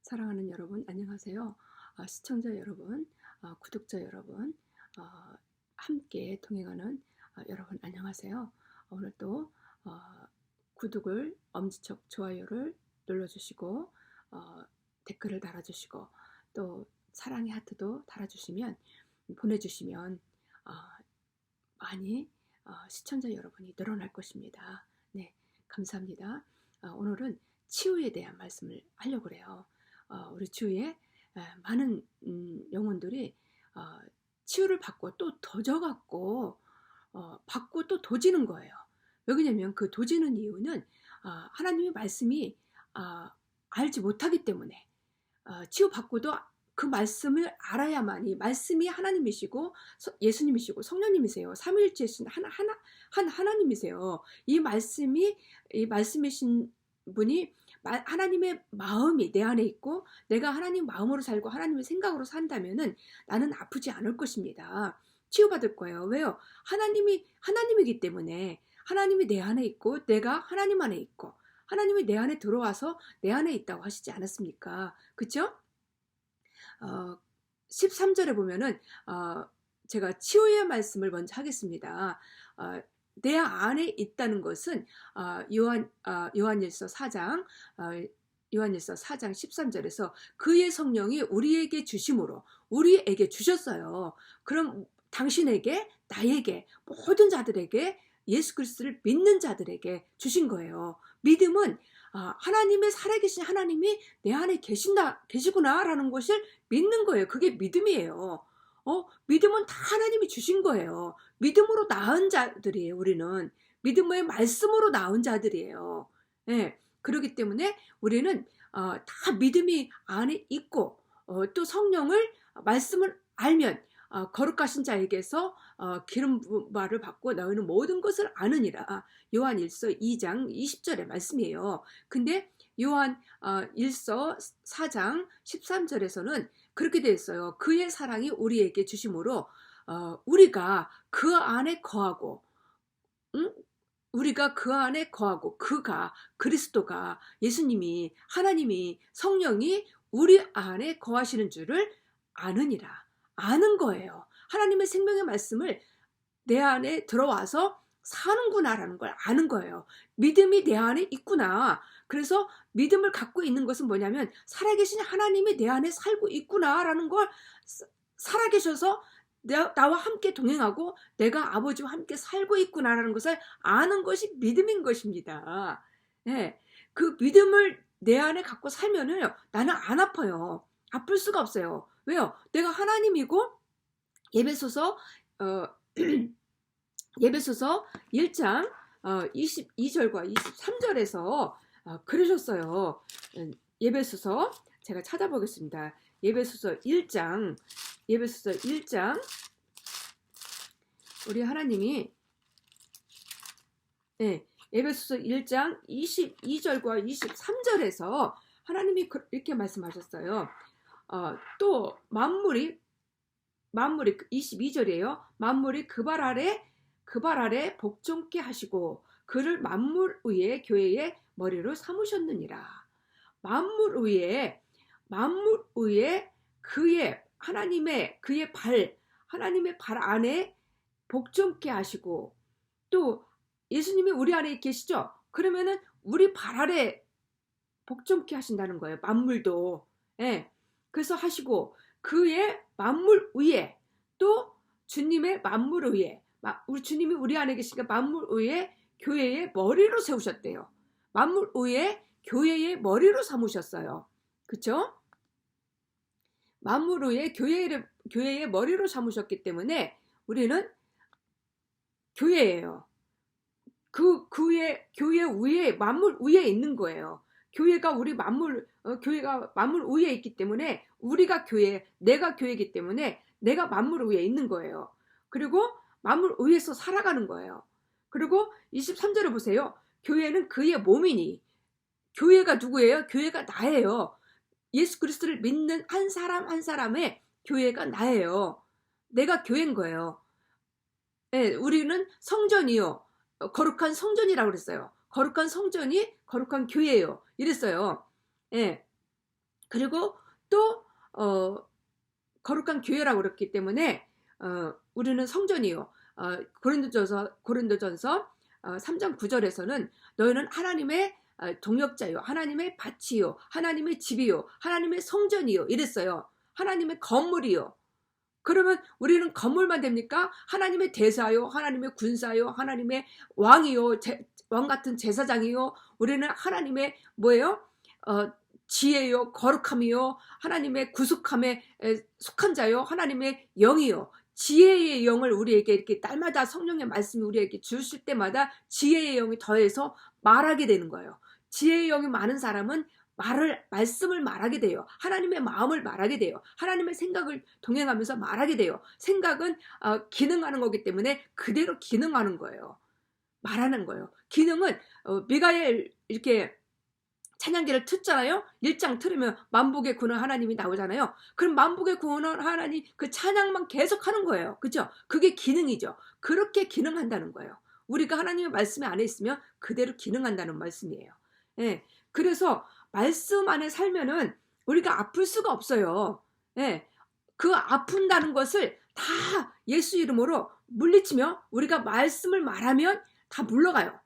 사랑하는 여러분, 안녕하세요. 시청자 여러분, 구독자 여러분, 함께 동행하는 여러분, 안녕하세요. 오늘 또 구독을, 엄지척 좋아요를 눌러주시고 댓글을 달아주시고 또 사랑의 하트도 달아주시면 보내주시면 많이 시청자 여러분이 늘어날 것입니다. 네, 감사합니다. 오늘은 치유에 대한 말씀을 하려고 그래요. 우리 주위에 많은 영혼들이 치유를 받고 또 도져갖고 받고 또 도지는 거예요. 왜냐면 그 도지는 이유는 하나님의 말씀이 알지 못하기 때문에 치유받고도 그 말씀을 알아야만이, 말씀이 하나님이시고 예수님이시고 성령님이세요. 삼위일체신 하나님이세요. 이 말씀이신 분이 하나님의 마음이 내 안에 있고 내가 하나님 마음으로 살고 하나님의 생각으로 산다면은 나는 아프지 않을 것입니다. 치유받을 거예요. 왜요? 하나님이기 때문에 하나님이 내 안에 있고 내가 하나님 안에 있고 하나님이 내 안에 들어와서 내 안에 있다고 하시지 않았습니까? 그렇죠? 13절에 보면은 제가 치유의 말씀을 먼저 하겠습니다. 내 안에 있다는 것은 요한일서 4장 13절에서 그의 성령이 우리에게 주심으로 우리에게 주셨어요. 그럼 당신에게, 나에게, 모든 자들에게, 예수 그리스도를 믿는 자들에게 주신 거예요. 믿음은 하나님의 살아계신 하나님이 내 안에 계시구나라는 것을 믿는 거예요. 그게 믿음이에요. 믿음은 다 하나님이 주신 거예요. 믿음으로 낳은 자들이에요. 우리는 믿음의 말씀으로 낳은 자들이에요. 예, 그렇기 때문에 우리는 다 믿음이 안에 있고 또 성령을 말씀을 알면 거룩하신 자에게서 기름 부음을 받고 너희는 모든 것을 아느니라. 요한일서 2장 20절의 말씀이에요. 근데 요한일서 4장 13절에서는 그렇게 되어 있어요. 그의 사랑이 우리에게 주심으로 우리가 그 안에 거하고, 응? 우리가 그 안에 거하고, 그가, 그리스도가, 예수님이, 하나님이, 성령이 우리 안에 거하시는 줄을 아느니라. 아는 거예요. 하나님의 생명의 말씀을 내 안에 들어와서 사는구나라는 걸 아는 거예요. 믿음이 내 안에 있구나. 그래서 믿음을 갖고 있는 것은 뭐냐면 살아계신 하나님이 내 안에 살고 있구나라는 걸, 살아계셔서 나와 함께 동행하고 내가 아버지와 함께 살고 있구나라는 것을 아는 것이 믿음인 것입니다. 네, 그 믿음을 내 안에 갖고 살면은 나는 안 아파요. 아플 수가 없어요. 왜요? 내가 하나님이고 예배소서 예배소서 1장 22절과 23절에서 그러셨어요. 예배소서 제가 찾아보겠습니다. 예배소서 1장 우리 하나님이 예배소서 1장 22절과 23절에서 하나님이 이렇게 말씀하셨어요. 또 만물이 22절이에요. 만물이 그 발 아래 복종케 하시고 그를 만물 위에 교회의 머리로 삼으셨느니라. 만물 위에 그의 하나님의 발 안에 복종케 하시고 또 예수님이 우리 안에 계시죠? 그러면은 우리 발 아래 복종케 하신다는 거예요. 만물도. 예. 그래서 하시고 그의 만물 위에 또 주님의 만물 위에 우리 주님이 우리 안에 계시니까 만물 위에 교회의 머리로 세우셨대요. 만물 위에 교회의 머리로 삼으셨어요. 그렇죠? 만물 위에 교회의 머리로 삼으셨기 때문에 우리는 교회예요. 교회 위에 만물 위에 있는 거예요. 교회가 교회가 만물 위에 있기 때문에 내가 교회이기 때문에 내가 만물 위에 있는 거예요. 그리고 만물 위에서 살아가는 거예요. 그리고 23절을 보세요. 교회는 그의 몸이니. 교회가 누구예요? 교회가 나예요. 예수 그리스도를 믿는 한 사람 한 사람의 교회가 나예요. 내가 교회인 거예요. 네, 우리는 성전이요. 거룩한 성전이라고 그랬어요. 거룩한 성전이 거룩한 교회예요. 이랬어요. 예. 그리고 또 거룩한 교회라고 그랬기 때문에 우리는 성전이요. 고린도전서 3장 9절에서는 너희는 하나님의 동역자요, 하나님의 밭이요, 하나님의 집이요, 하나님의 성전이요 이랬어요. 하나님의 건물이요. 그러면 우리는 건물만 됩니까? 하나님의 대사요, 하나님의 군사요, 하나님의 왕이요, 왕 같은 제사장이요. 우리는 하나님의 뭐예요? 지혜요, 거룩함이요, 하나님의 구속함에 속한 자요, 하나님의 영이요. 지혜의 영을 우리에게 이렇게 날마다 성령의 말씀이 우리에게 주실 때마다 지혜의 영이 더해서 말하게 되는 거예요. 지혜의 영이 많은 사람은 말씀을 말하게 돼요. 하나님의 마음을 말하게 돼요. 하나님의 생각을 동행하면서 말하게 돼요. 생각은 기능하는 거기 때문에 그대로 기능하는 거예요. 말하는 거예요. 기능은 미가엘 이렇게 찬양기를 틀잖아요. 1장 틀으면 만복의 근원 하나님이 나오잖아요. 그럼 만복의 근원 하나님 그 찬양만 계속 하는 거예요. 그죠? 그게 기능이죠. 그렇게 기능한다는 거예요. 우리가 하나님의 말씀에 안에 있으면 그대로 기능한다는 말씀이에요. 예. 그래서 말씀 안에 살면은 우리가 아플 수가 없어요. 예. 그 아픈다는 것을 다 예수 이름으로 물리치며 우리가 말씀을 말하면 다 물러가요.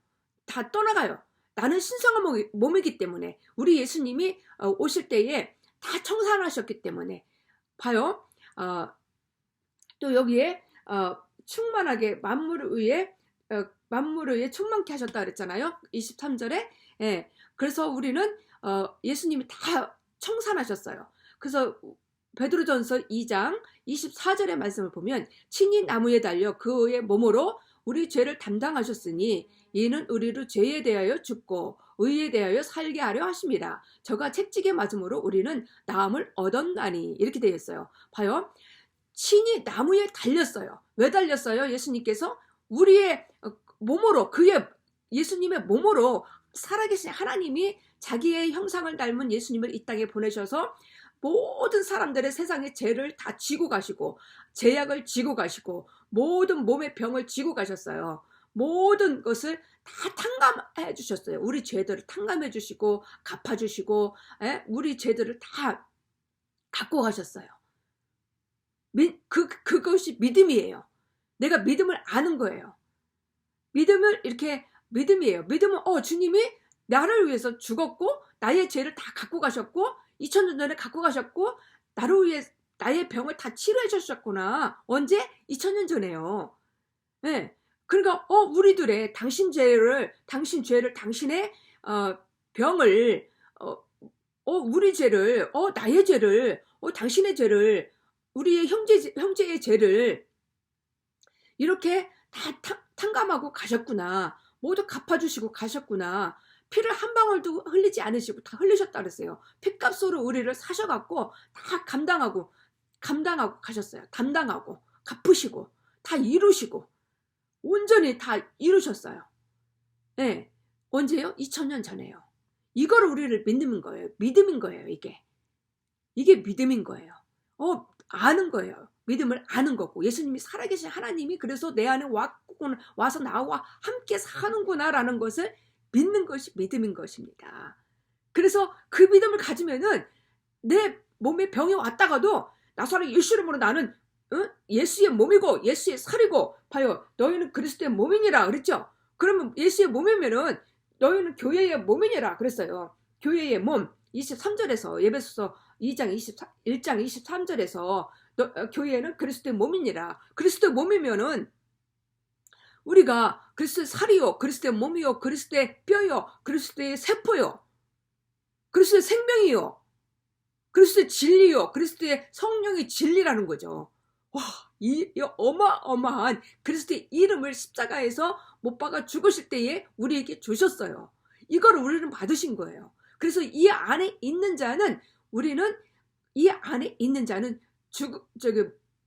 다 떠나가요. 나는 신성한 몸이기 때문에 우리 예수님이 오실 때에 다 청산하셨기 때문에 봐요. 또 여기에 충만하게 만물을 위해 충만케 하셨다 그랬잖아요. 23절에. 예. 그래서 우리는 예수님이 다 청산하셨어요. 그래서 베드로전서 2장 24절의 말씀을 보면 친히 나무에 달려 그의 몸으로 우리 죄를 담당하셨으니 이는 우리로 죄에 대하여 죽고 의에 대하여 살게 하려 하십니다. 저가 채찍에 맞음으로 우리는 나음을 얻었나니 이렇게 되어 있어요. 봐요. 친히 나무에 달렸어요. 왜 달렸어요? 예수님께서 우리의 몸으로 예수님의 몸으로 살아계신 하나님이 자기의 형상을 닮은 예수님을 이 땅에 보내셔서 모든 사람들의 세상의 죄를 다 지고 가시고 죄악을 지고 가시고 모든 몸의 병을 지고 가셨어요. 모든 것을 다 탕감해 주셨어요. 우리 죄들을 탕감해 주시고 갚아 주시고 우리 죄들을 다 갖고 가셨어요. 그것이 믿음이에요. 내가 믿음을 아는 거예요. 믿음이에요. 믿음은 주님이 나를 위해서 죽었고 나의 죄를 다 갖고 가셨고 2000년 전에 갖고 가셨고 나를 위해 나의 병을 다 치료해 주셨구나. 언제? 2000년 전에요. 네. 그러니까 우리들의 당신 죄를 당신의 병을 우리 죄를 나의 죄를 당신의 죄를 우리의 형제의 죄를 이렇게 다 탕감하고 가셨구나. 모두 갚아주시고 가셨구나. 피를 한 방울도 흘리지 않으시고 다 흘리셨다 그랬어요. 핏값으로 우리를 사셔갖고 다 감당하고 가셨어요. 담당하고 갚으시고 다 이루시고 온전히 다 이루셨어요. 네. 언제요? 2000년 전에요. 이걸 우리를 믿는 거예요. 믿음인 거예요. 이게 믿음인 거예요. 아는 거예요. 믿음을 아는 거고 예수님이 살아계신 하나님이 그래서 내 안에 와서 나와 함께 사는구나라는 것을 믿는 것이 믿음인 것입니다. 그래서 그 믿음을 가지면은 내 몸에 병이 왔다가도 나사렛 예수 이름으로 나는 예수의 몸이고 예수의 살이고 봐요. 너희는 그리스도의 몸이니라 그랬죠. 그러면 예수의 몸이면은 너희는 교회의 몸이니라 그랬어요. 교회의 몸 23절에서 예배소서 1장 23절에서 교회는 그리스도의 몸이니라. 그리스도의 몸이면은 우리가 그리스도의 살이요, 그리스도의 몸이요, 그리스도의 뼈요, 그리스도의 세포요, 그리스도의 생명이요, 그리스도의 진리요, 그리스도의 성령의 진리라는 거죠. 와, 이 어마어마한 그리스도의 이름을 십자가에서 못 박아 죽으실 때에 우리에게 주셨어요. 이걸 우리는 받으신 거예요. 그래서 이 안에 있는 자는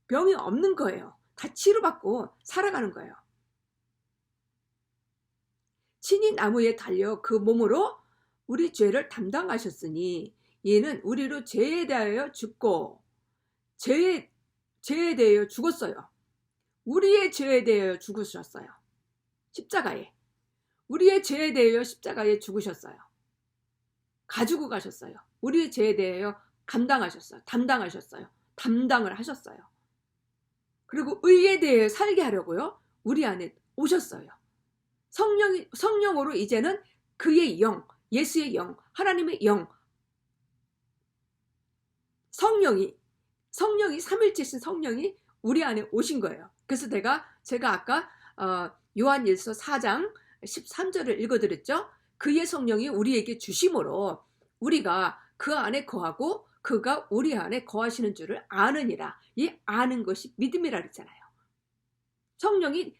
병이 없는 거예요. 다 치료받고 살아가는 거예요. 친히 나무에 달려 그 몸으로 우리 죄를 담당하셨으니 이는 우리로 죄에 대하여 죽고 죄에 대하여 죽었어요. 우리의 죄에 대하여 죽으셨어요. 십자가에. 우리의 죄에 대하여 십자가에 죽으셨어요. 가지고 가셨어요. 우리의 죄에 대하여 담당하셨어요. 담당을 하셨어요. 그리고 의에 대해 살게 하려고요. 우리 안에 오셨어요. 성령으로 이제는 그의 영, 예수의 영, 하나님의 영, 성령이 삼일체신 성령이 우리 안에 오신 거예요. 그래서 제가 아까 요한일서 4장 13절을 읽어드렸죠. 그의 성령이 우리에게 주심으로 우리가 그 안에 거하고 그가 우리 안에 거하시는 줄을 아느니라. 이 아는 것이 믿음이라 그랬잖아요. 성령이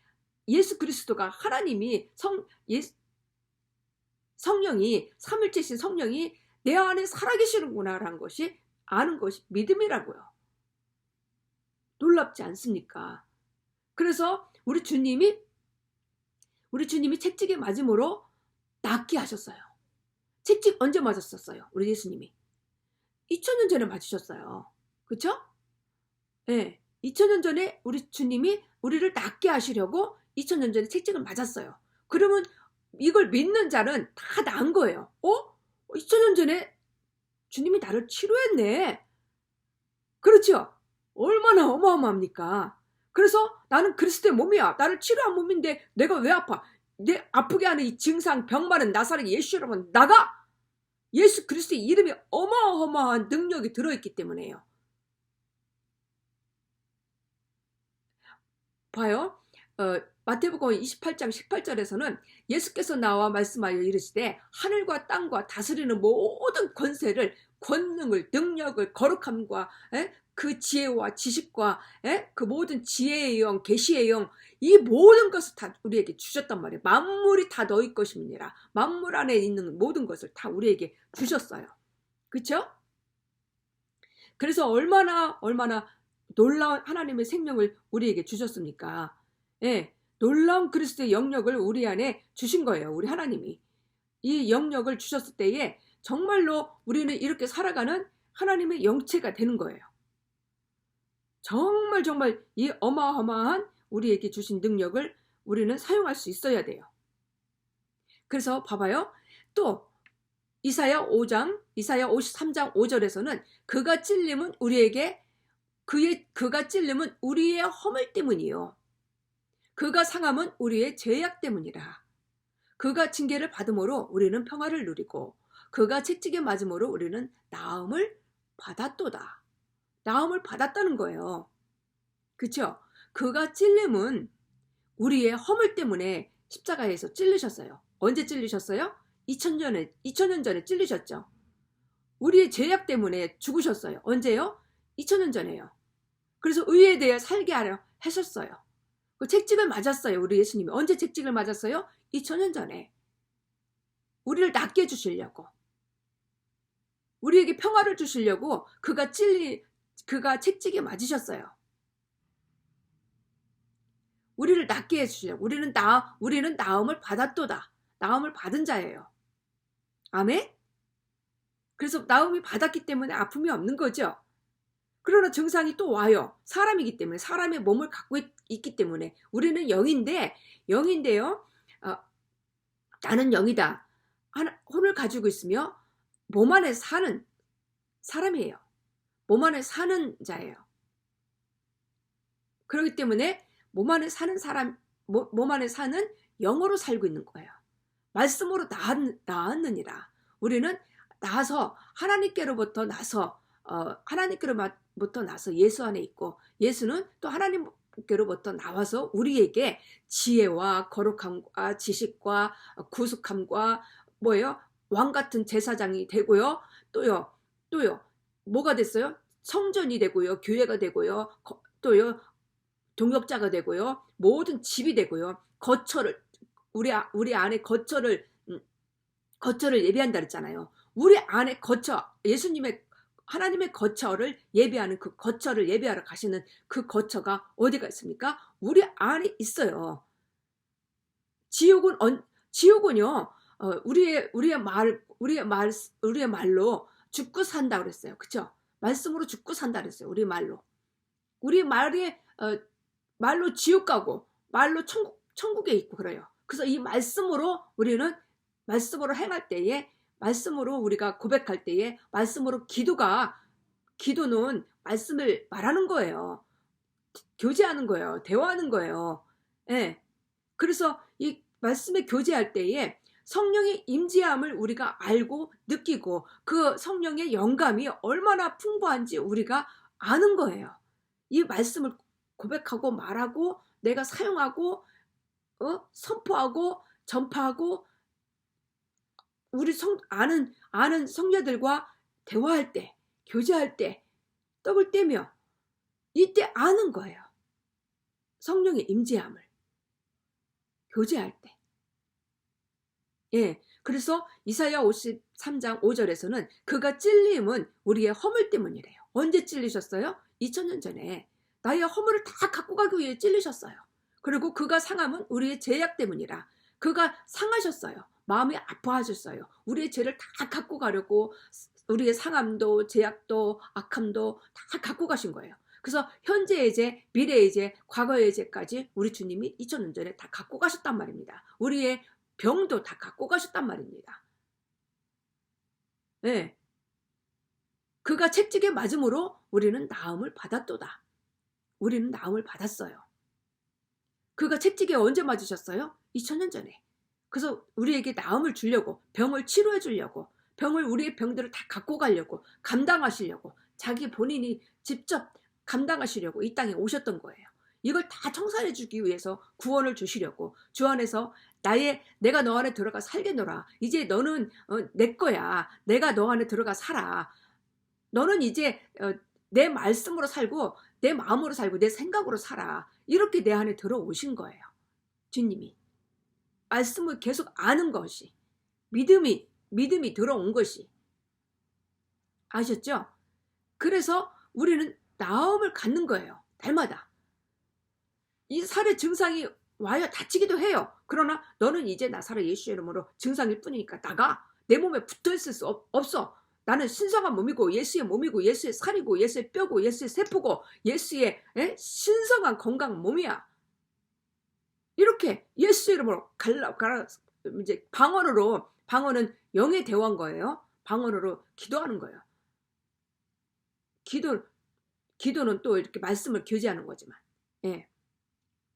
예수 그리스도가 하나님이 성령이 삼일체신 성령이 내 안에 살아계시는구나라는 것이 아는 것이 믿음이라고요. 놀랍지 않습니까? 그래서 우리 주님이 채찍에 맞음으로 낫게 하셨어요. 채찍 언제 맞았었어요? 우리 예수님이 2000년 전에 맞으셨어요. 그렇죠? 네, 2000년 전에 우리 주님이 우리를 낫게 하시려고 2000년 전에 채찍을 맞았어요. 그러면 이걸 믿는 자는 다 나은 거예요. 2000년 전에 주님이 나를 치료했네. 그렇죠? 얼마나 어마어마합니까? 그래서 나는 그리스도의 몸이야. 나를 치료한 몸인데 내가 왜 아파? 내 아프게 하는 이 증상, 병 많은 나사렛 예수 여러분 나가! 예수 그리스도의 이름이 어마어마한 능력이 들어있기 때문에요. 봐요. 마태복음 28장 18절에서는 예수께서 나와 말씀하여 이르시되 하늘과 땅과 다스리는 모든 권능을 능력을 거룩함과 그 지혜와 지식과 그 모든 지혜의 영 계시의 영 이 모든 것을 다 우리에게 주셨단 말이에요. 만물이 다 너희 것임이니라. 만물 안에 있는 모든 것을 다 우리에게 주셨어요. 그렇죠? 그래서 얼마나 놀라운 하나님의 생명을 우리에게 주셨습니까? 예, 놀라운 그리스도의 영역을 우리 안에 주신 거예요. 우리 하나님이. 이 영역을 주셨을 때에 정말로 우리는 이렇게 살아가는 하나님의 영체가 되는 거예요. 정말 이 어마어마한 우리에게 주신 능력을 우리는 사용할 수 있어야 돼요. 그래서 봐봐요. 또 이사야 53장 5절에서는 그가 찔림은 우리의 허물 때문이요. 그가 상함은 우리의 죄악 때문이라. 그가 징계를 받음으로 우리는 평화를 누리고 그가 채찍에 맞음으로 우리는 나음을 받았도다. 나음을 받았다는 거예요. 그렇죠? 그가 찔림은 우리의 허물 때문에 십자가에서 찔리셨어요. 언제 찔리셨어요? 2000년 전에 찔리셨죠. 우리의 죄악 때문에 죽으셨어요. 언제요? 2000년 전에요. 그래서 의에 대해 살게 하려 하셨어요. 그 채찍을 맞았어요. 우리 예수님이. 언제 채찍을 맞았어요? 2000년 전에. 우리를 낫게 해주시려고. 우리에게 평화를 주시려고 그가 채찍에 맞으셨어요. 우리를 낫게 해주시려고. 우리는 나음을 받았도다. 나음을 받은 자예요. 아멘? 그래서 나음이 받았기 때문에 아픔이 없는 거죠. 그러나 증상이 또 와요. 사람이기 때문에, 사람의 몸을 갖고 있기 때문에. 우리는 영인데요. 나는 영이다. 혼을 가지고 있으며 몸 안에 사는 사람이에요. 몸 안에 사는 자예요. 그렇기 때문에 몸 안에 사는 영으로 살고 있는 거예요. 말씀으로 나았느니라. 우리는 나서 하나님께로부터 나서 예수 안에 있고 예수는 또 하나님께로부터 나와서 우리에게 지혜와 거룩함과 지식과 구속함과 왕 같은 제사장이 되고요. 또요 뭐가 됐어요? 성전이 되고요. 교회가 되고요. 또요 동역자가 되고요. 모든 집이 되고요. 우리 안에 거처를 예배한다 그랬잖아요. 우리 안에 하나님의 거처를 예배하는 그 거처를 예배하러 가시는 그 거처가 어디가 있습니까? 우리 안에 있어요. 지옥은요. 우리의 말로 죽고 산다 그랬어요. 그렇죠? 말씀으로 죽고 산다 그랬어요. 우리 말로. 우리 말로 지옥 가고 말로 천국에 있고 그래요. 그래서 이 우리는 말씀으로 행할 때에 말씀으로 우리가 고백할 때에 말씀으로 기도가 기도는 말씀을 말하는 거예요. 교제하는 거예요. 대화하는 거예요. 예. 그래서 이 말씀에 교제할 때에 성령의 임재함을 우리가 알고 느끼고 그 성령의 영감이 얼마나 풍부한지 우리가 아는 거예요. 이 말씀을 고백하고 말하고 내가 사용하고 선포하고 전파하고 우리 아는 성녀들과 대화할 때, 교제할 때, 떡을 떼며 이때 아는 거예요. 성령의 임재함을 교제할 때. 예. 그래서 이사야 53장 5절에서는 그가 찔림은 우리의 허물 때문이래요. 언제 찔리셨어요? 2000년 전에 나의 허물을 다 갖고 가기 위해 찔리셨어요. 그리고 그가 상함은 우리의 죄악 때문이라. 그가 상하셨어요. 마음이 아파하셨어요. 우리의 죄를 다 갖고 가려고 우리의 상함도 죄악도 악함도 다 갖고 가신 거예요. 그래서 현재의 죄, 미래의 죄, 과거의 죄까지 우리 주님이 2000년 전에 다 갖고 가셨단 말입니다. 우리의 병도 다 갖고 가셨단 말입니다. 네. 그가 채찍에 맞음으로 우리는 나음을 받았도다. 우리는 나음을 받았어요. 그가 채찍에 언제 맞으셨어요? 2000년 전에. 그래서 우리에게 나음을 주려고, 병을 치료해 주려고, 우리의 병들을 다 갖고 가려고, 감당하시려고, 자기 본인이 직접 감당하시려고 이 땅에 오셨던 거예요. 이걸 다 청산해 주기 위해서 구원을 주시려고 주 안에서 내가 너 안에 들어가 살겠노라. 이제 너는 내 거야. 내가 너 안에 들어가 살아. 너는 이제 내 말씀으로 살고 내 마음으로 살고 내 생각으로 살아. 이렇게 내 안에 들어오신 거예요. 주님이. 말씀을 계속 아는 것이. 믿음이 들어온 것이. 아셨죠? 그래서 우리는 나음을 갖는 거예요. 날마다. 이 살의 증상이 와요. 다치기도 해요. 그러나 너는 이제 나사렛 예수의 이름으로 증상일 뿐이니까 나가. 내 몸에 붙어있을 수 없어. 나는 신성한 몸이고 예수의 몸이고 예수의 살이고 예수의 뼈고 예수의 세포고 예수의 신성한 건강한 몸이야. 이렇게 예수의 이름으로 이제 방언은 영의 대화인 거예요. 방언으로 기도하는 거예요. 기도는 또 이렇게 말씀을 교제하는 거지만. 예.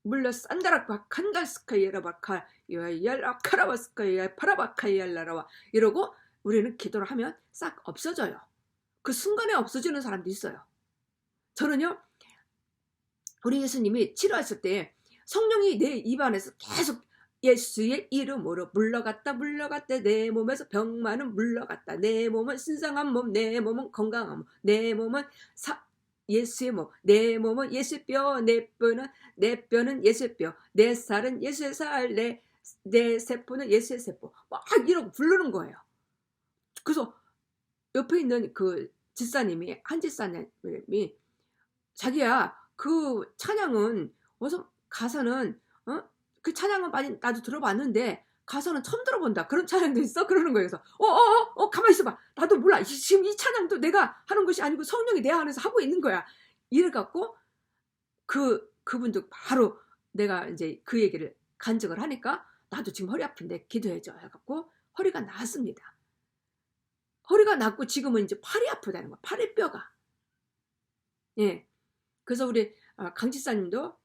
물론 산다라카 칸달스카이라바카 열아카라바스카이 파라바카이알라라와 이러고 우리는 기도를 하면 싹 없어져요. 그 순간에 없어지는 사람도 있어요. 저는요, 우리 예수님이 치료하실 때 성령이 내 입안에서 계속 예수의 이름으로 물러갔다 내 몸에서 병만은 물러갔다. 내 몸은 신성한 몸, 내 몸은 건강한 몸, 내 몸은 예수의 몸, 내 몸은 예수의 뼈, 내 뼈는 예수의 뼈, 내 살은 예수의 살, 내 세포는 예수의 세포. 막 이러고 부르는 거예요. 그래서 옆에 있는 그 집사님이, 한 집사님이 자기야, 그 찬양은 가사는 그 찬양은 많이 나도 들어봤는데 가사는 처음 들어본다. 그런 찬양도 있어? 그러는 거예요. 그래서 가만히 있어봐. 나도 몰라. 지금 이 찬양도 내가 하는 것이 아니고 성령이 내 안에서 하고 있는 거야. 이래갖고 그분도 바로 내가 이제 그 얘기를 간증을 하니까 나도 지금 허리 아픈데 기도해줘 해갖고 허리가 나았습니다. 허리가 낫고 지금은 이제 팔이 아프다는 거야. 팔의 뼈가. 예. 그래서 우리 강 집사님도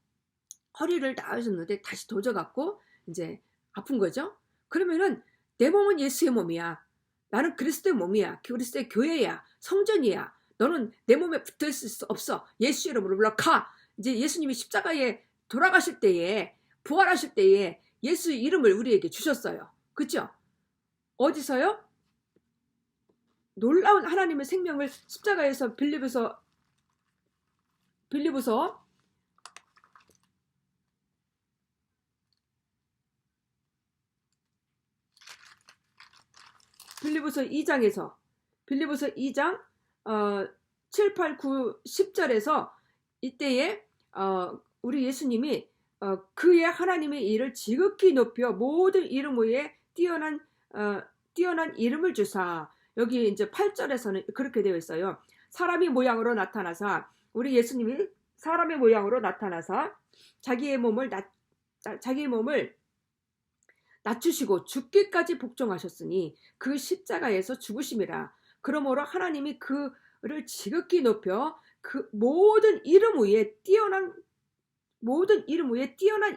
허리를 나으셨는데 다시 도져갖고 이제 아픈 거죠. 그러면은 내 몸은 예수의 몸이야. 나는 그리스도의 몸이야. 그리스도의 교회야. 성전이야. 너는 내 몸에 붙어있을 수 없어. 예수 이름으로 물러가. 이제 예수님이 십자가에 돌아가실 때에 부활하실 때에 예수 이름을 우리에게 주셨어요. 그렇죠? 어디서요? 놀라운 하나님의 생명을 십자가에서 빌립보서 2장에서 빌립보서 2장 7, 8, 9, 10절에서 이때에 우리 예수님이 그의 하나님의 일을 지극히 높여 모든 이름 위에 뛰어난 이름을 주사. 여기 이제 8절에서는 그렇게 되어 있어요. 사람의 모양으로 나타나사, 우리 예수님이 사람의 모양으로 나타나사 자기의 몸을 낮추시고 죽기까지 복종하셨으니 그 십자가에서 죽으심이라. 그러므로 하나님이 그 지극히 높여 그 모든 이름 위에 뛰어난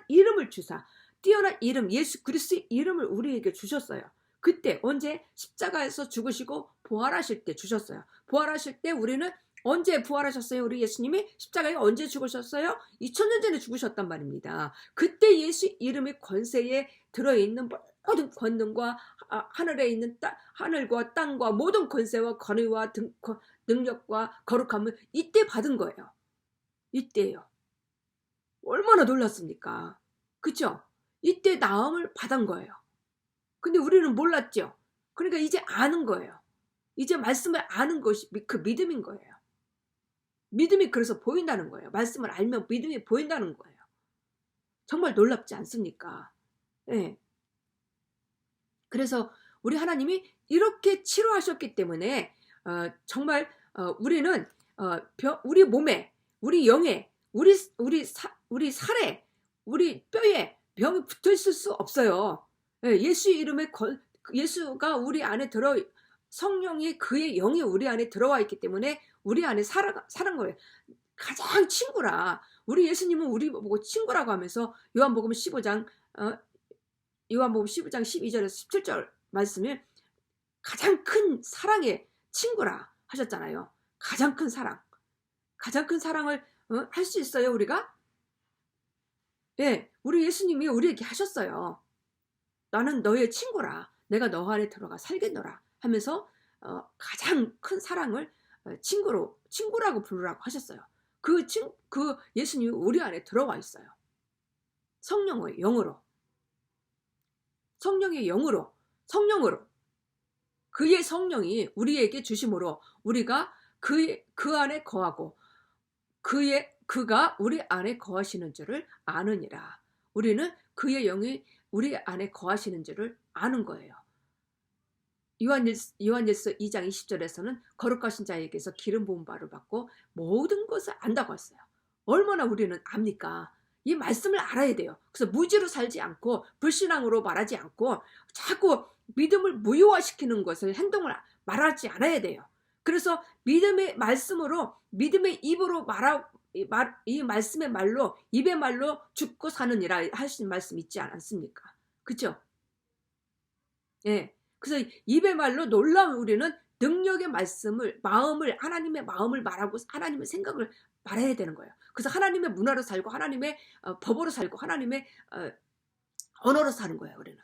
이름을 주사, 뛰어난 이름, 예수 그리스도의 이름을 우리에게 주셨어요. 그때 언제? 십자가에서 죽으시고 부활하실 때 주셨어요. 부활하실 때 우리는 언제 부활하셨어요? 우리 예수님이 십자가에 언제 죽으셨어요? 2000년 전에 죽으셨단 말입니다. 그때 예수 이름의 권세에 들어있는 모든 권능과 하늘에 있는 하늘과 땅과 모든 권세와 권위와 능력과 거룩함을 이때 받은 거예요. 이때요. 얼마나 놀랐습니까? 그쵸? 이때 나음을 받은 거예요. 근데 우리는 몰랐죠. 그러니까 이제 아는 거예요. 이제 말씀을 아는 것이 그 믿음인 거예요. 믿음이 그래서 보인다는 거예요. 말씀을 알면 믿음이 보인다는 거예요. 정말 놀랍지 않습니까? 네. 그래서 우리 하나님이 이렇게 치료하셨기 때문에 정말 우리는 우리 몸에, 우리 영에, 우리 살에, 우리 뼈에 병이 붙어 있을 수 없어요. 예수 이름에 예수가 우리 안에 성령이 그의 영이 우리 안에 들어와 있기 때문에 우리 안에 사는 거예요. 가장 친구라. 우리 예수님은 우리 보고 친구라고 하면서 요한복음 15장 12절에서 17절 말씀에 가장 큰 사랑의 친구라 하셨잖아요. 가장 큰 사랑. 가장 큰 사랑을 할 수 있어요, 우리가? 예, 우리 예수님이 우리에게 하셨어요. 나는 너의 친구라. 내가 너 안에 들어가 살겠노라 하면서 가장 큰 사랑을 친구라고 부르라고 하셨어요. 그 예수님이 우리 안에 들어와 있어요. 성령의 영으로. 그의 성령이 우리에게 주심으로 우리가 그 안에 거하고 그가 우리 안에 거하시는 줄을 아느니라. 우리는 그의 영이 우리 안에 거하시는 줄을 아는 거예요. 요한일서 2장 20절에서는 거룩하신 자에게서 기름 부은 바를 받고 모든 것을 안다고 했어요. 얼마나 우리는 압니까? 이 말씀을 알아야 돼요. 그래서 무지로 살지 않고 불신앙으로 말하지 않고 자꾸 믿음을 무효화시키는 것을 행동을 말하지 않아야 돼요. 그래서 믿음의 말씀으로 믿음의 입으로 이 말씀의 말로 입의 말로 죽고 사느니라 하신 말씀 있지 않습니까? 그렇죠? 예. 그래서 입의 말로 놀라운 우리는 능력의 말씀을 하나님의 마음을 말하고 하나님의 생각을 말해야 되는 거예요. 그래서 하나님의 문화로 살고 하나님의 법으로 살고 하나님의 언어로 사는 거예요. 우리는.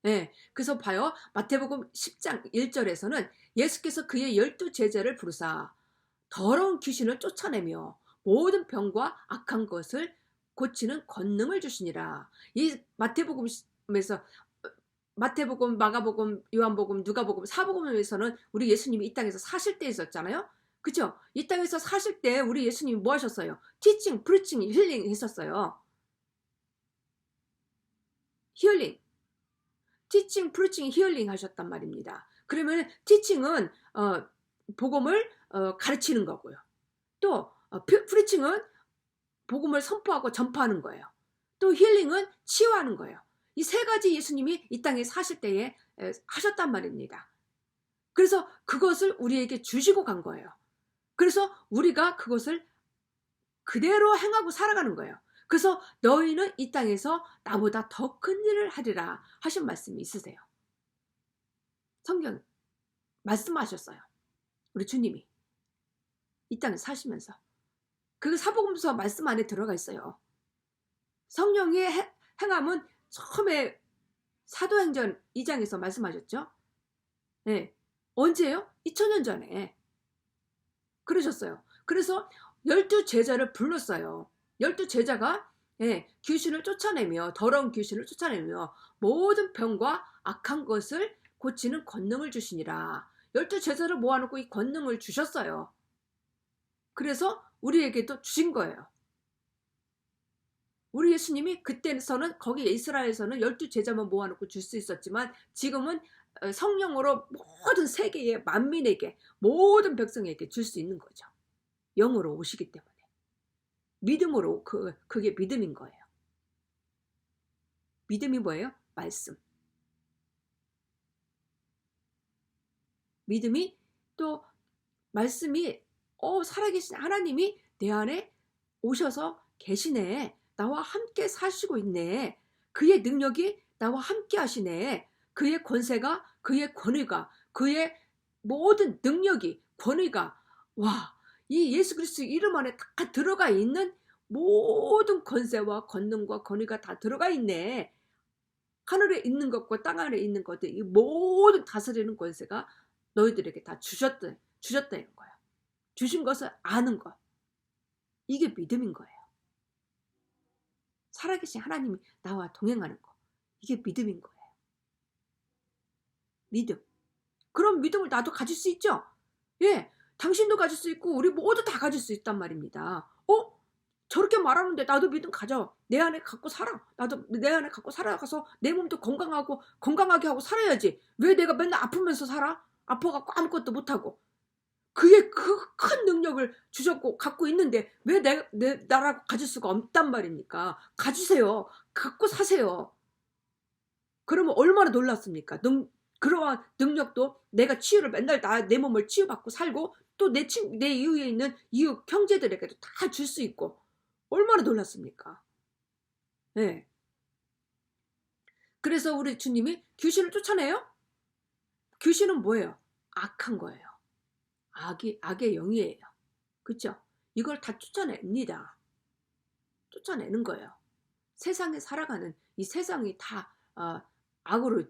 예. 그래서 봐요. 마태복음 10장 1절에서는 예수께서 그의 12제자를 부르사 더러운 귀신을 쫓아내며 모든 병과 악한 것을 고치는 권능을 주시니라. 이 마태복음에서 마태복음, 마가복음, 요한복음, 누가복음, 사복음에서는 우리 예수님이 이 땅에서 사실 때 있었잖아요. 그죠? 이 땅에서 사실 때 우리 예수님이 뭐 하셨어요? 티칭, 프리칭, 힐링 했었어요. 히얼링. 티칭, 프리칭, 히얼링 하셨단 말입니다. 그러면 티칭은 복음을 가르치는 거고요. 또 프리칭은 복음을 선포하고 전파하는 거예요. 또 힐링은 치유하는 거예요. 이 세 가지 예수님이 이 땅에 사실 때에 하셨단 말입니다. 그래서 그것을 우리에게 주시고 간 거예요. 그래서 우리가 그것을 그대로 행하고 살아가는 거예요. 그래서 너희는 이 땅에서 나보다 더 큰 일을 하리라 하신 말씀이 있으세요. 성경 말씀하셨어요. 우리 주님이 이 땅에 사시면서. 그 사복음서 말씀 안에 들어가 있어요. 성령의 행함은 처음에 사도행전 2장에서 말씀하셨죠. 네. 언제요? 2000년 전에 그러셨어요. 그래서 12제자를 불렀어요. 12제자가 귀신을 쫓아내며 더러운 귀신을 쫓아내며 모든 병과 악한 것을 고치는 권능을 주시니라. 12제자를 모아놓고 이 권능을 주셨어요. 그래서 우리에게도 주신 거예요. 우리 예수님이 그때서는 거기 이스라엘에서는 12제자만 모아놓고 줄 수 있었지만 지금은 성령으로 모든 세계의 만민에게 모든 백성에게 줄 수 있는 거죠. 영으로 오시기 때문에. 믿음으로 그게 믿음인 거예요. 믿음이 뭐예요? 말씀. 믿음이 또 말씀이 살아계신 하나님이 내 안에 오셔서 계시네. 나와 함께 사시고 있네. 그의 능력이 나와 함께 하시네. 그의 권세가, 그의 권위가, 그의 모든 능력이, 권위가, 와, 이 예수 그리스도 이름 안에 다 들어가 있는 모든 권세와 권능과 권위가 다 들어가 있네. 하늘에 있는 것과 땅 안에 있는 것들, 이 모든 다스리는 권세가 너희들에게 다 주셨다는 거야. 주신 것을 아는 것. 이게 믿음인 거예요. 살아계신 하나님이 나와 동행하는 거. 이게 믿음인 거예요. 믿음. 그런 믿음을 나도 가질 수 있죠? 예. 당신도 가질 수 있고 우리 모두 다 가질 수 있단 말입니다. 저렇게 말하는데 나도 믿음 가져. 내 안에 갖고 살아. 나도 내 안에 갖고 살아가서 내 몸도 건강하게 하고 살아야지. 왜 내가 맨날 아프면서 살아? 아파갖고 아무것도 못하고. 그의 그 큰 능력을 주셨고 갖고 있는데 왜 나라고 가질 수가 없단 말입니까? 가지세요. 갖고 사세요. 그러면 얼마나 놀랐습니까? 그러한 능력도 내가 치유를 맨날 내 몸을 치유받고 살고 또 내 이웃에 있는 이웃 형제들에게도 다 줄 수 있고 얼마나 놀랐습니까? 네. 그래서 우리 주님이 귀신을 쫓아내요? 귀신은 뭐예요? 악한 거예요. 악의 영이에요. 그렇죠? 이걸 다 쫓아냅니다. 쫓아내는 거예요. 세상에 살아가는 이 세상이 다 악으로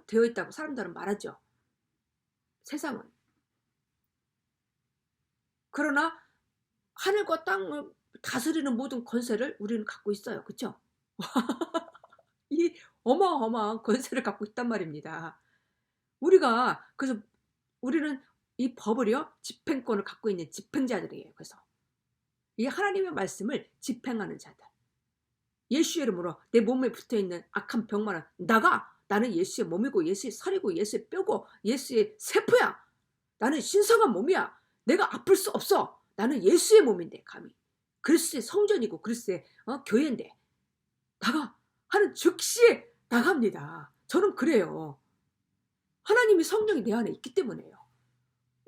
되어 있다고 사람들은 말하죠. 세상은. 그러나 하늘과 땅을 다스리는 모든 권세를 우리는 갖고 있어요. 그렇죠? 이 어마어마한 권세를 갖고 있단 말입니다. 그래서 우리는 이 법을요, 집행권을 갖고 있는 집행자들이에요. 그래서 이 하나님의 말씀을 집행하는 자들. 예수의 이름으로 내 몸에 붙어있는 악한 병만은 나가. 나는 예수의 몸이고 예수의 살이고 예수의 뼈고 예수의 세포야. 나는 신성한 몸이야. 내가 아플 수 없어. 나는 예수의 몸인데 감히. 그리스도의 성전이고 그리스도의 교회인데 나가 하는 즉시에 나갑니다. 저는 그래요. 하나님이 성령이 내 안에 있기 때문에요.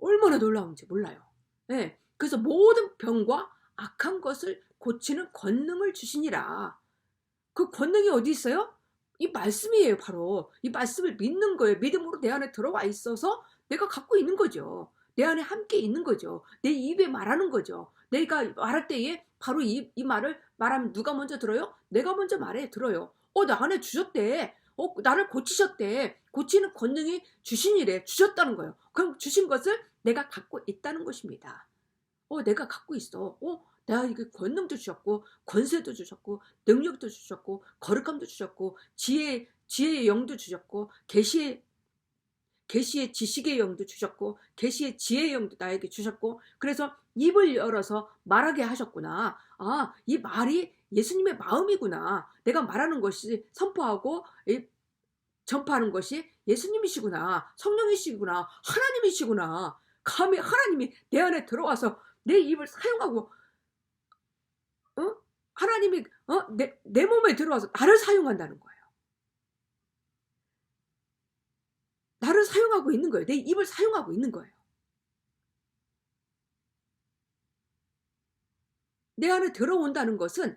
얼마나 놀라운지 몰라요. 네, 그래서 모든 병과 악한 것을 고치는 권능을 주시니라. 그 권능이 어디 있어요? 이 말씀이에요. 바로 이 말씀을 믿는 거예요. 믿음으로 내 안에 들어와 있어서 내가 갖고 있는 거죠. 내 안에 함께 있는 거죠. 내 입에 말하는 거죠. 내가 말할 때에 바로 이 말을 말하면 누가 먼저 들어요? 내가 먼저 들어요. 나 안에 주셨대. 나를 고치셨대. 고치는 권능이 주시니래. 주셨다는 거예요. 그럼 주신 것을 내가 갖고 있다는 것입니다. 내가 갖고 있어. 내가 이게 권능도 주셨고 권세도 주셨고 능력도 주셨고 거룩함도 주셨고 지혜의 영도 주셨고 계시의 지식의 영도 주셨고 계시의 지혜의 영도 나에게 주셨고 그래서 입을 열어서 말하게 하셨구나. 이 말이 예수님의 마음이구나. 내가 말하는 것이 선포하고 전파하는 것이 예수님이시구나. 성령이시구나. 하나님이시구나. 감히 하나님이 내 안에 들어와서 내 입을 사용하고 하나님이 내 몸에 들어와서 나를 사용한다는 거예요. 나를 사용하고 있는 거예요. 내 입을 사용하고 있는 거예요. 내 안에 들어온다는 것은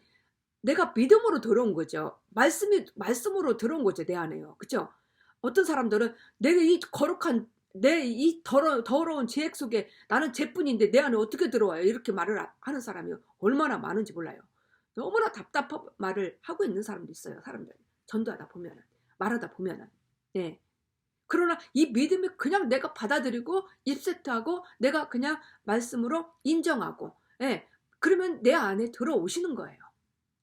내가 믿음으로 들어온 거죠. 말씀으로 들어온 거죠. 내 안에요. 그렇죠? 어떤 사람들은 내가 이 거룩한 내 이 더러운 죄악 속에 나는 죄뿐인데 내 안에 어떻게 들어와요? 이렇게 말을 하는 사람이 얼마나 많은지 몰라요. 너무나 답답한 말을 하고 있는 사람도 있어요. 사람들 전도하다 보면은 말하다 보면은. 네. 그러나 이 믿음이 그냥 내가 받아들이고 입세트하고 내가 그냥 말씀으로 인정하고 그러면 내 안에 들어오시는 거예요.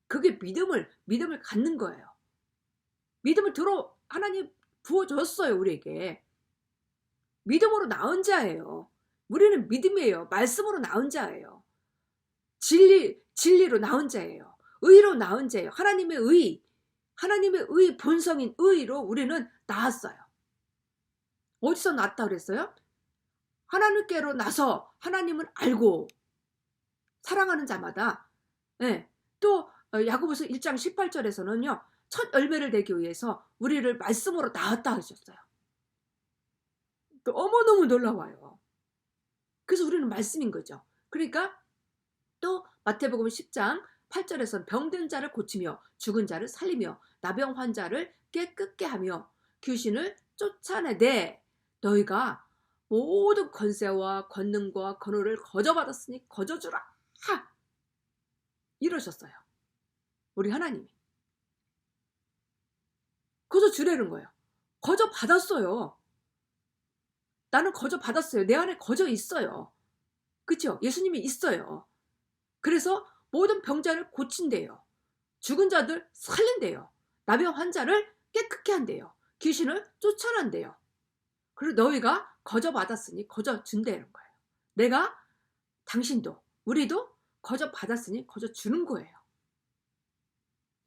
그게 믿음을 갖는 거예요. 믿음을 하나님 부어줬어요. 우리에게. 믿음으로 나온 자예요. 우리는 믿음이에요. 말씀으로 나온 자예요. 진리로 나온 자예요. 의로 나온 자예요. 하나님의 의 본성인 의로 우리는 나왔어요. 어디서 났다 그랬어요? 하나님께로 나서 하나님을 알고 사랑하는 자마다 또 야고보서 1장 18절에서는요. 첫 열매를 내기 위해서 우리를 말씀으로 낳았다 하셨어요. 너무너무 놀라워요. 그래서 우리는 말씀인 거죠. 그러니까 또 마태복음 10장 8절에서는 병든 자를 고치며 죽은 자를 살리며 나병 환자를 깨끗게 하며 귀신을 쫓아내되 너희가 모든 권세와 권능과 권호를 거저받았으니 거저주라 이러셨어요. 우리 하나님이 거저주라는 거예요. 거저받았어요. 나는 거저받았어요. 내 안에 거저 있어요. 그렇죠? 예수님이 있어요. 그래서 모든 병자를 고친대요. 죽은 자들 살린대요. 나병 환자를 깨끗게 한대요. 귀신을 쫓아낸대요. 그리고 너희가 거저 받았으니 거저 준다는 거예요. 내가 당신도 우리도 거저 받았으니 거저 주는 거예요.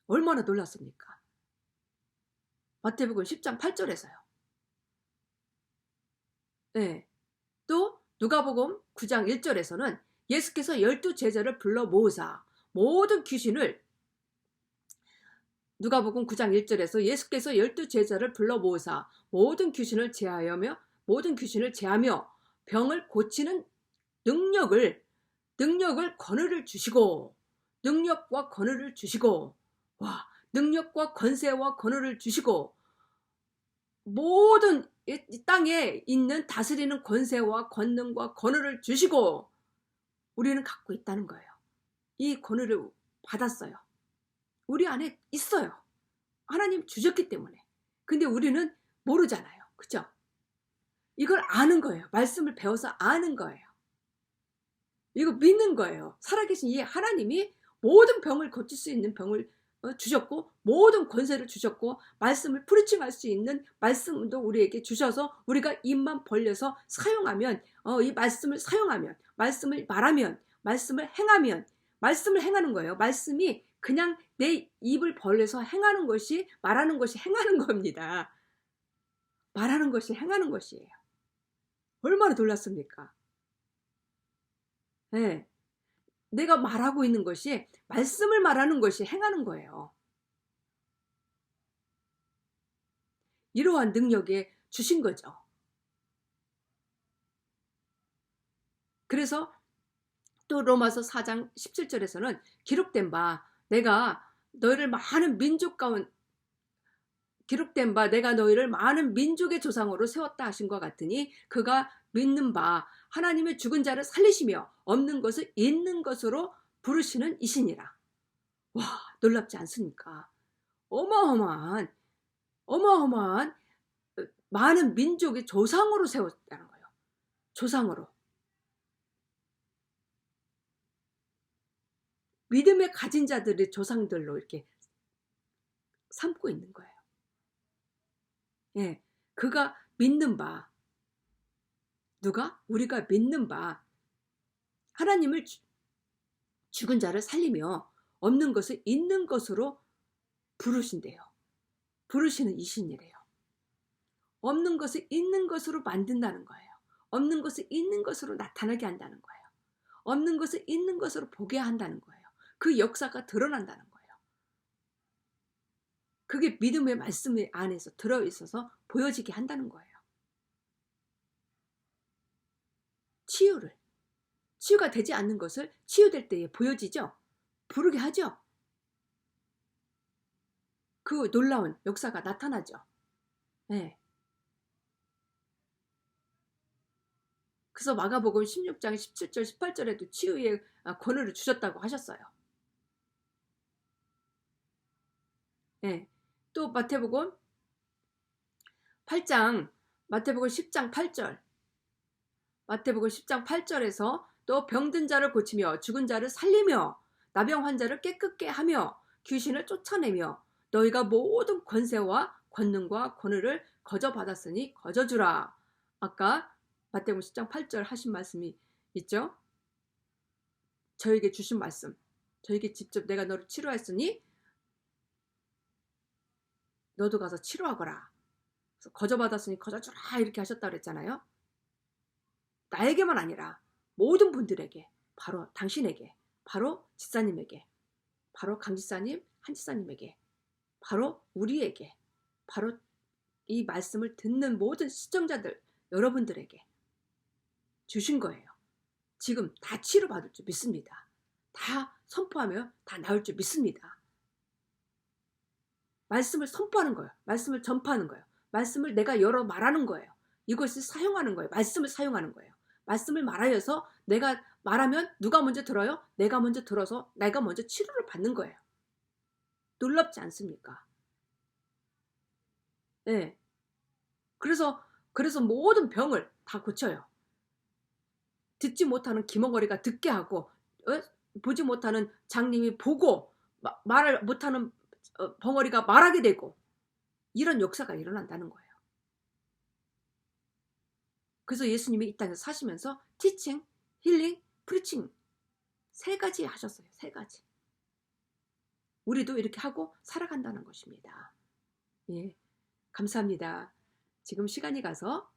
얼마나 놀랐습니까? 마태복음 10장 8절에서요. 네. 또 누가복음 9장 1절에서는 예수께서 12제자를 불러 모으사 모든 귀신을 누가복음 9장 1절에서 예수께서 12제자를 불러 모으사 모든 귀신을 제하며 병을 고치는 능력을 권위를 주시고 능력과 권위를 주시고 능력과 권세와 권위를 주시고 모든 이 땅에 있는 다스리는 권세와 권능과 권위를 주시고 우리는 갖고 있다는 거예요. 이 권위를 받았어요. 우리 안에 있어요. 하나님 주셨기 때문에. 근데 우리는 모르잖아요. 그죠? 이걸 아는 거예요. 말씀을 배워서 아는 거예요. 이거 믿는 거예요. 살아계신 이 하나님이 모든 병을 고칠 수 있는 병을 주셨고 모든 권세를 주셨고 말씀을 프리칭할 수 있는 말씀도 우리에게 주셔서 우리가 입만 벌려서 사용하면 이 말씀을 사용하면 말씀을 말하면 말씀을 행하면 말씀을 행하는 거예요. 말씀이 그냥 내 입을 벌려서 행하는 것이 말하는 것이 행하는 겁니다. 말하는 것이 행하는 것이에요. 얼마나 놀랐습니까? 네. 내가 말하고 있는 것이 말씀을 말하는 것이 행하는 거예요. 이러한 능력에 주신 거죠. 그래서 또 로마서 4장 17절에서는 기록된 바 내가 너희를 많은 민족의 조상으로 세웠다 하신 것 같으니 그가 믿는 바 하나님의 죽은 자를 살리시며 없는 것을 있는 것으로 부르시는 이시니라. 와, 놀랍지 않습니까? 어마어마한 많은 민족의 조상으로 세웠다는 거예요. 조상으로. 믿음에 가진 자들의 조상들로 이렇게 삼고 있는 거예요. 예, 그가 믿는 바 누가? 우리가 믿는 바 하나님을 죽은 자를 살리며 없는 것을 있는 것으로 부르신대요. 부르시는 이신이래요. 없는 것을 있는 것으로 만든다는 거예요. 없는 것을 있는 것으로 나타나게 한다는 거예요. 없는 것을 있는 것으로 보게 한다는 거예요. 그 역사가 드러난다는 거예요. 그게 믿음의 말씀 안에서 들어있어서 보여지게 한다는 거예요. 치유가 되지 않는 것을 치유될 때에 보여지죠. 부르게 하죠. 그 놀라운 역사가 나타나죠. 네. 그래서 마가복음 16장 17절 18절에도 치유의 권위를 주셨다고 하셨어요. 네. 또 마태복음 10장 8절 마태복음 10장 8절에서 또 병든 자를 고치며 죽은 자를 살리며 나병 환자를 깨끗게 하며 귀신을 쫓아내며 너희가 모든 권세와 권능과 권위를 거저받았으니 거저주라. 아까 마태복음 10장 8절 하신 말씀이 있죠. 저에게 주신 말씀. 저에게 직접 내가 너를 치료했으니 너도 가서 치료하거라. 그래서 거저받았으니 거저주라 이렇게 하셨다 그랬잖아요. 나에게만 아니라 모든 분들에게, 바로 당신에게, 바로 집사님에게, 바로 강집사님, 한집사님에게, 바로 우리에게, 바로 이 말씀을 듣는 모든 시청자들 여러분들에게 주신 거예요. 지금 다 치료받을 줄 믿습니다. 다 선포하면 다 나을 줄 믿습니다. 말씀을 선포하는 거예요. 말씀을 전파하는 거예요. 말씀을 내가 열어 말하는 거예요. 이것을 사용하는 거예요. 말씀을 사용하는 거예요. 말씀을 말하여서 내가 말하면 누가 먼저 들어요? 내가 먼저 들어서 내가 먼저 치료를 받는 거예요. 놀랍지 않습니까? 네. 그래서 모든 병을 다 고쳐요. 듣지 못하는 기멍거리가 듣게 하고, 보지 못하는 장님이 보고, 말을 못하는 벙어리가 말하게 되고, 이런 역사가 일어난다는 거예요. 그래서 예수님이 이 땅에서 사시면서 티칭, 힐링, 프리칭 3가지 하셨어요. 3가지. 우리도 이렇게 하고 살아간다는 것입니다. 예, 감사합니다. 지금 시간이 가서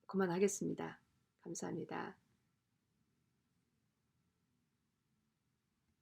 그만하겠습니다. 감사합니다.